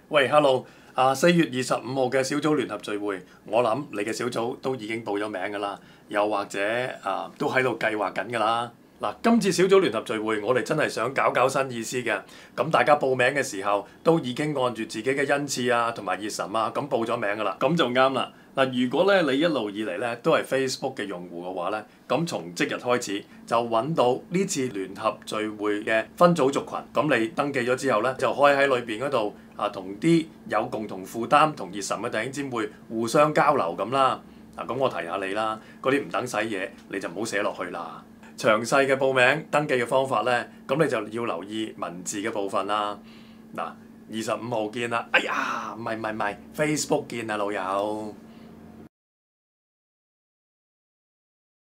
喂，hello，4月25號嘅小組聯合聚會，我諗你嘅小組都已經報咗名㗎啦，又或者都喺度計劃緊㗎啦。嗱，今次小組聯合聚會，我哋真係想搞搞新意思嘅。咁大家報名嘅時候，都已經按住自己嘅恩賜啊，同埋熱忱啊，咁報咗名㗎啦，咁就啱啦。嗱，如果咧你一路以嚟咧都係 Facebook 嘅用戶嘅話咧，咁從即日開始就揾到呢次聯合聚會嘅分組族群，咁你登記咗之後咧，就可以喺裏邊嗰度同啲有共同負擔同熱忱嘅弟兄姊妹互相交流咁啦。咁我提下你啦，嗰啲唔等使嘢你就唔好寫落去啦。詳細嘅報名登記嘅方法咧，咁你就要留意文字嘅部分啦。25號見啦。哎呀，唔係，Facebook 見啊，老友。